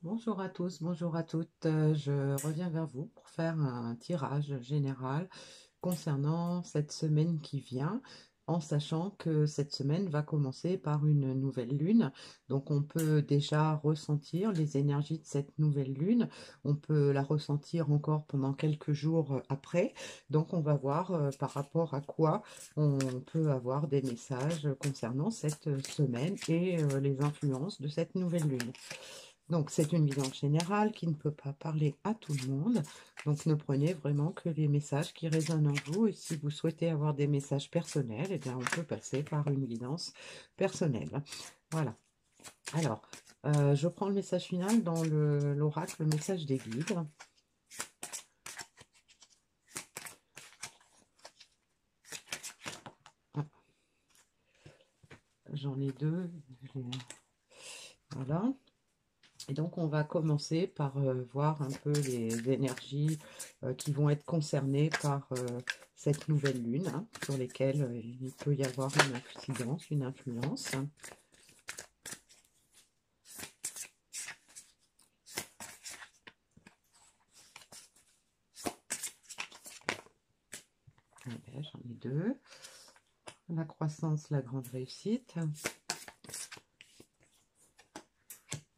Bonjour à tous, bonjour à toutes. Je reviens vers vous pour faire un tirage général concernant cette semaine qui vient, en sachant que cette semaine va commencer par une nouvelle lune. Donc on peut déjà ressentir les énergies de cette nouvelle lune. On peut la ressentir encore pendant quelques jours après. Donc on va voir par rapport à quoi on peut avoir des messages concernant cette semaine et les influences de cette nouvelle lune. Donc, c'est une guidance générale qui ne peut pas parler à tout le monde. Donc, ne prenez vraiment que les messages qui résonnent en vous. Et si vous souhaitez avoir des messages personnels, eh bien, on peut passer par une guidance personnelle. Voilà. Alors, je prends le message final dans l'oracle, le message des guides. Ah, j'en ai deux. Voilà. Et donc, on va commencer par voir un peu les énergies qui vont être concernées par cette nouvelle lune, hein, sur lesquelles il peut y avoir une incidence, une influence. J'en ai deux. La croissance, la grande réussite.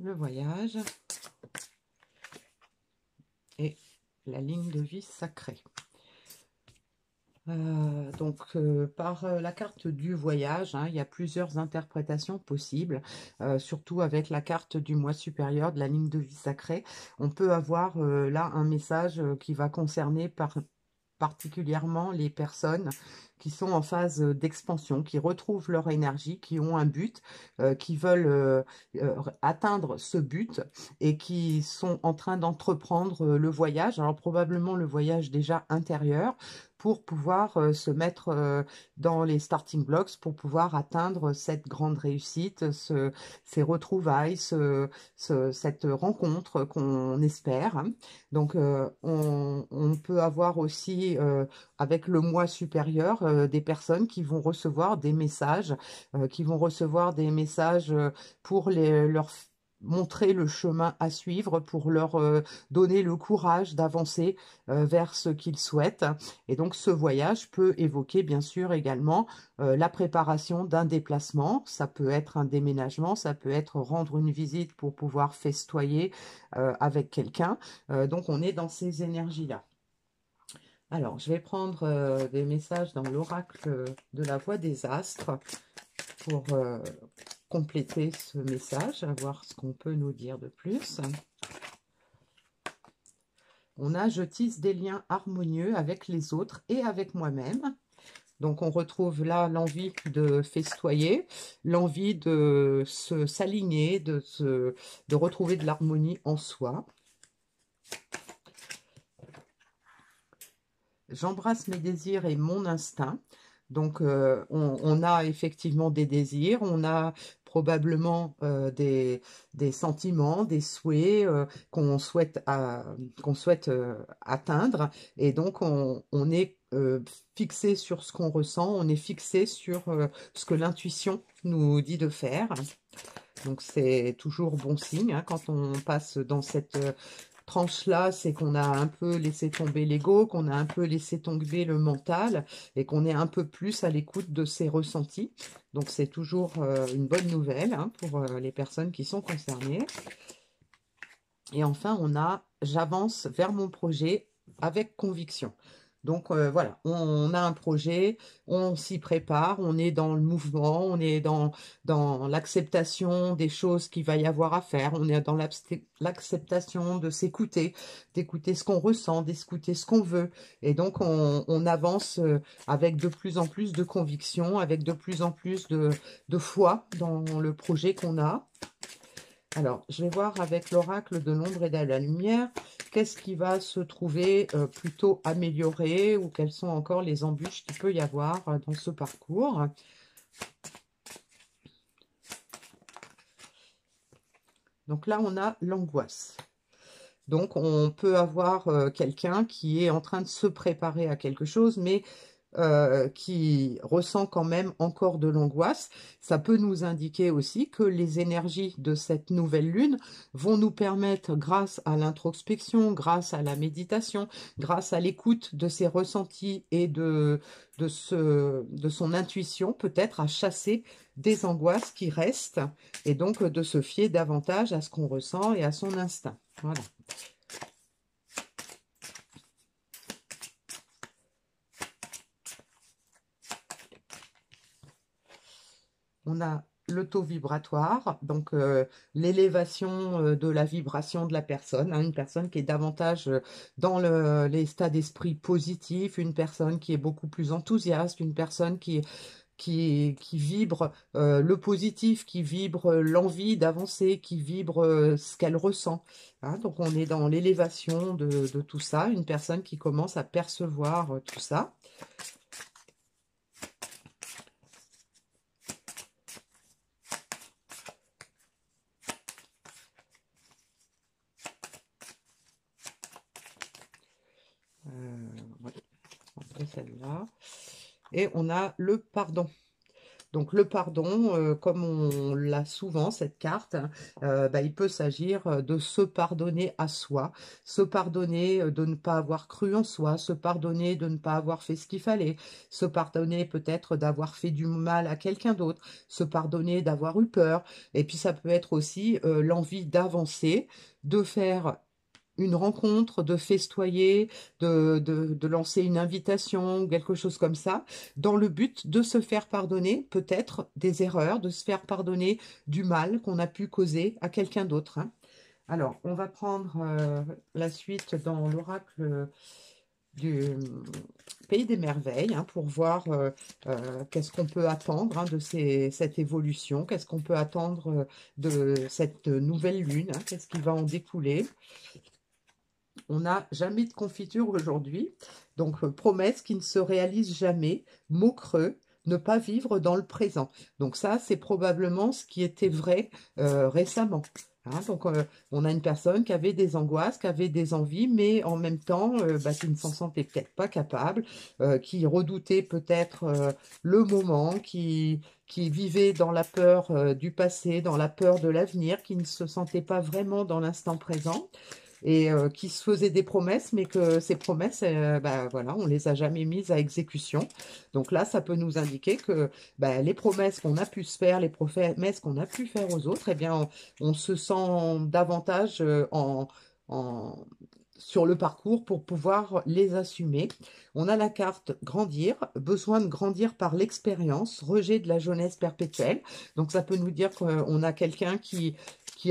Le voyage. Et la ligne de vie sacrée. Par la carte du voyage, hein, il y a plusieurs interprétations possibles, surtout avec la carte du moi supérieur de la ligne de vie sacrée. On peut avoir là un message qui va concerner particulièrement les personnes qui sont en phase d'expansion, qui retrouvent leur énergie, qui ont un but, qui veulent atteindre ce but et qui sont en train d'entreprendre le voyage. Alors probablement le voyage déjà intérieur pour pouvoir se mettre dans les starting blocks, pour pouvoir atteindre cette grande réussite, ces retrouvailles, cette rencontre qu'on espère, hein. Donc, on peut avoir aussi, avec le moi supérieur, des personnes qui vont recevoir des messages, pour leur montrer le chemin à suivre, pour leur donner le courage d'avancer vers ce qu'ils souhaitent. Et donc, ce voyage peut évoquer, bien sûr, également la préparation d'un déplacement. Ça peut être un déménagement, ça peut être rendre une visite pour pouvoir festoyer avec quelqu'un. Donc, on est dans ces énergies-là. Alors, je vais prendre des messages dans l'oracle de la voix des astres pour compléter ce message, à voir ce qu'on peut nous dire de plus. On a « Je tisse des liens harmonieux avec les autres et avec moi-même ». Donc, on retrouve là l'envie de festoyer, l'envie de s'aligner, de retrouver de l'harmonie en soi. J'embrasse mes désirs et mon instinct. Donc, on a effectivement des désirs, on a probablement des sentiments, des souhaits qu'on souhaite atteindre. Et donc, on est fixé sur ce qu'on ressent, on est fixé sur ce que l'intuition nous dit de faire. Donc, c'est toujours bon signe, hein, quand on passe dans cette tranche-là, c'est qu'on a un peu laissé tomber l'ego, qu'on a un peu laissé tomber le mental et qu'on est un peu plus à l'écoute de ses ressentis. Donc, c'est toujours une bonne nouvelle, hein, pour les personnes qui sont concernées. Et enfin, on a « J'avance vers mon projet avec conviction ». Donc voilà, on a un projet, on s'y prépare, on est dans le mouvement, on est dans l'acceptation des choses qu'il va y avoir à faire, on est dans l'acceptation de s'écouter, d'écouter ce qu'on ressent, d'écouter ce qu'on veut. Et donc on avance avec de plus en plus de conviction, avec de plus en plus de foi dans le projet qu'on a. Alors, je vais voir avec l'oracle de l'ombre et de la lumière, qu'est-ce qui va se trouver plutôt amélioré ou quelles sont encore les embûches qu'il peut y avoir dans ce parcours. Donc là, on a l'angoisse. Donc, on peut avoir quelqu'un qui est en train de se préparer à quelque chose, mais qui ressent quand même encore de l'angoisse, ça peut nous indiquer aussi que les énergies de cette nouvelle lune vont nous permettre, grâce à l'introspection, grâce à la méditation, grâce à l'écoute de ses ressentis et de son intuition, peut-être à chasser des angoisses qui restent et donc de se fier davantage à ce qu'on ressent et à son instinct. Voilà. On a le taux vibratoire, donc l'élévation de la vibration de la personne, hein, une personne qui est davantage dans l'état d'esprit positif, une personne qui est beaucoup plus enthousiaste, une personne qui vibre le positif, qui vibre l'envie d'avancer, qui vibre ce qu'elle ressent. Hein. Donc on est dans l'élévation de tout ça, une personne qui commence à percevoir tout ça. Ouais, après celle-là. Et on a le pardon. Donc le pardon, comme on l'a souvent, cette carte, bah, il peut s'agir de se pardonner à soi, se pardonner de ne pas avoir cru en soi, se pardonner de ne pas avoir fait ce qu'il fallait, se pardonner peut-être d'avoir fait du mal à quelqu'un d'autre, se pardonner d'avoir eu peur. Et puis ça peut être aussi l'envie d'avancer, de faire une rencontre, de festoyer, de lancer une invitation, quelque chose comme ça, dans le but de se faire pardonner peut-être des erreurs, de se faire pardonner du mal qu'on a pu causer à quelqu'un d'autre. Hein. Alors, on va prendre la suite dans l'oracle du Pays des Merveilles hein, pour voir qu'est-ce qu'on peut attendre hein, de cette évolution, qu'est-ce qu'on peut attendre de cette nouvelle lune, hein, qu'est-ce qui va en découler. On n'a jamais de confiture aujourd'hui, donc promesse qui ne se réalise jamais, mot creux, ne pas vivre dans le présent. Donc ça, c'est probablement ce qui était vrai récemment. Hein, donc on a une personne qui avait des angoisses, qui avait des envies, mais en même temps, bah, qui ne s'en sentait peut-être pas capable, qui redoutait peut-être le moment, qui vivait dans la peur du passé, dans la peur de l'avenir, qui ne se sentait pas vraiment dans l'instant présent et qui se faisaient des promesses, mais que ces promesses, bah, voilà, on les a jamais mises à exécution. Donc là, ça peut nous indiquer que bah, les promesses qu'on a pu se faire, les promesses qu'on a pu faire aux autres, eh bien, on se sent davantage en, sur le parcours pour pouvoir les assumer. On a la carte grandir, besoin de grandir par l'expérience, rejet de la jeunesse perpétuelle. Donc ça peut nous dire qu'on a quelqu'un qui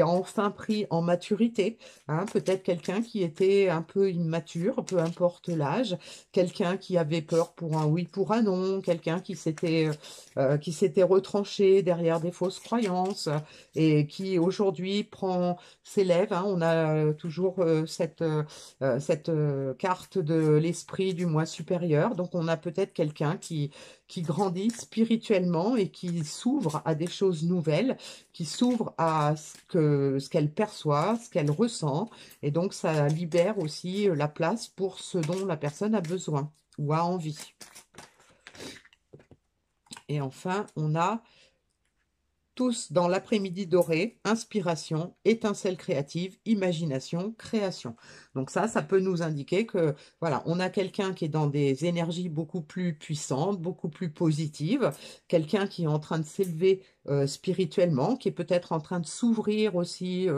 a enfin pris en maturité, hein, peut-être quelqu'un qui était un peu immature, peu importe l'âge, quelqu'un qui avait peur pour un oui, pour un non, quelqu'un qui s'était retranché derrière des fausses croyances et qui aujourd'hui s'élève. Hein, on a toujours cette carte de l'esprit du moi supérieur. Donc on a peut-être quelqu'un qui grandit spirituellement et qui s'ouvre à des choses nouvelles, qui s'ouvre à ce qu'elle perçoit, ce qu'elle ressent. Et donc ça libère aussi la place pour ce dont la personne a besoin ou a envie. Et enfin, on a tous dans l'après-midi doré, inspiration, étincelle créative, imagination, création. Donc ça peut nous indiquer que voilà, on a quelqu'un qui est dans des énergies beaucoup plus puissantes, beaucoup plus positives, quelqu'un qui est en train de s'élever spirituellement, qui est peut-être en train de s'ouvrir aussi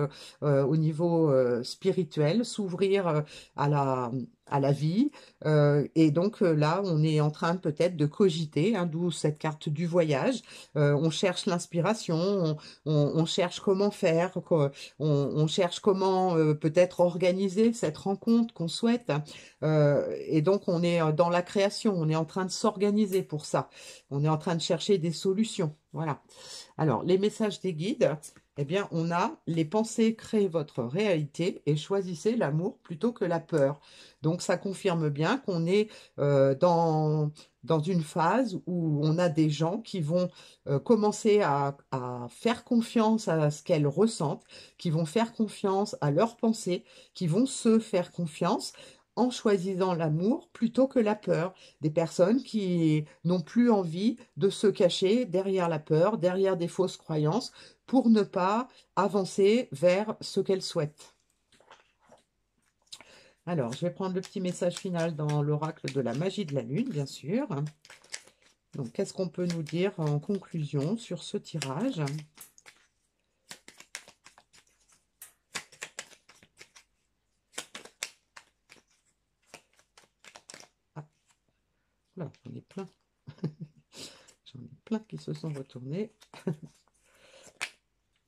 au niveau spirituel, s'ouvrir à la vie. Et donc là, on est en train peut-être de cogiter, hein, d'où cette carte du voyage. On cherche l'inspiration, on cherche comment faire, on cherche comment peut-être organiser cette rencontre qu'on souhaite. Et donc, on est dans la création, on est en train de s'organiser pour ça. On est en train de chercher des solutions. Voilà. Alors, les messages des guides, eh bien, on a les pensées créent votre réalité et choisissez l'amour plutôt que la peur. Donc, ça confirme bien qu'on est dans une phase où on a des gens qui vont commencer à faire confiance à ce qu'elles ressentent, qui vont faire confiance à leurs pensées, qui vont se faire confiance en choisissant l'amour plutôt que la peur. Des personnes qui n'ont plus envie de se cacher derrière la peur, derrière des fausses croyances, pour ne pas avancer vers ce qu'elles souhaitent. Alors, je vais prendre le petit message final dans l'oracle de la magie de la lune, bien sûr. Donc, qu'est-ce qu'on peut nous dire en conclusion sur ce tirage? Ah, là, j'en ai plein. J'en ai plein qui se sont retournés.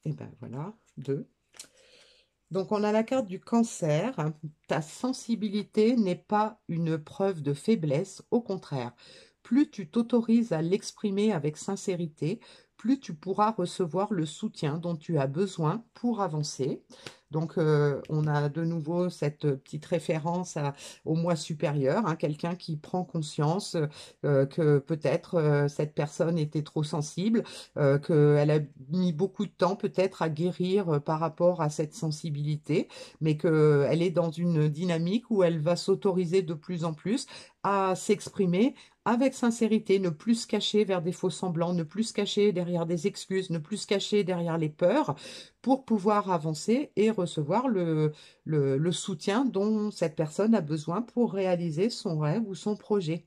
Et ben voilà, 2. Donc, on a la carte du cancer. Ta sensibilité n'est pas une preuve de faiblesse, au contraire. Plus tu t'autorises à l'exprimer avec sincérité, plus tu pourras recevoir le soutien dont tu as besoin pour avancer. Donc, on a de nouveau cette petite référence au moi supérieur, hein, quelqu'un qui prend conscience que peut-être cette personne était trop sensible, qu'elle a mis beaucoup de temps peut-être à guérir par rapport à cette sensibilité, mais qu'elle est dans une dynamique où elle va s'autoriser de plus en plus à s'exprimer avec sincérité, ne plus se cacher vers des faux semblants, ne plus se cacher derrière des excuses, ne plus se cacher derrière les peurs, pour pouvoir avancer et recevoir le soutien dont cette personne a besoin pour réaliser son rêve ou son projet.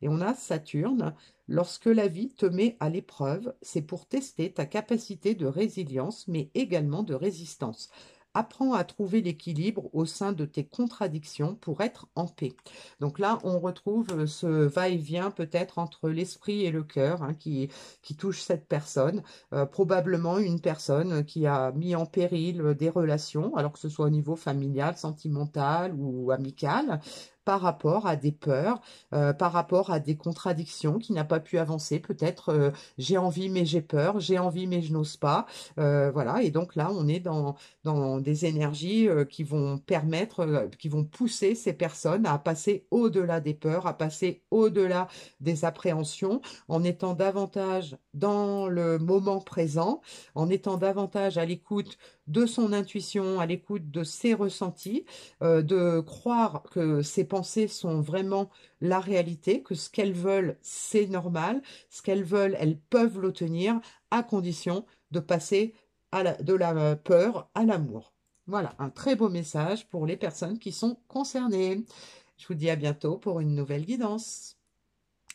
Et on a Saturne. Lorsque la vie te met à l'épreuve, c'est pour tester ta capacité de résilience, mais également de résistance. Apprends à trouver l'équilibre au sein de tes contradictions pour être en paix. Donc là, on retrouve ce va-et-vient peut-être entre l'esprit et le cœur, hein, qui touche cette personne. Probablement une personne qui a mis en péril des relations, alors que ce soit au niveau familial, sentimental ou amical, par rapport à des peurs, par rapport à des contradictions, qui n'a pas pu avancer. Peut-être j'ai envie mais j'ai peur, j'ai envie mais je n'ose pas. Voilà, et donc là, on est dans des énergies qui vont permettre, qui vont pousser ces personnes à passer au-delà des peurs, à passer au-delà des appréhensions, en étant davantage dans le moment présent, en étant davantage à l'écoute de son intuition, à l'écoute de ses ressentis, de croire que ses pensées sont vraiment la réalité, que ce qu'elles veulent, c'est normal, ce qu'elles veulent, elles peuvent l'obtenir, à condition de passer de la peur à l'amour. Voilà, un très beau message pour les personnes qui sont concernées. Je vous dis à bientôt pour une nouvelle guidance.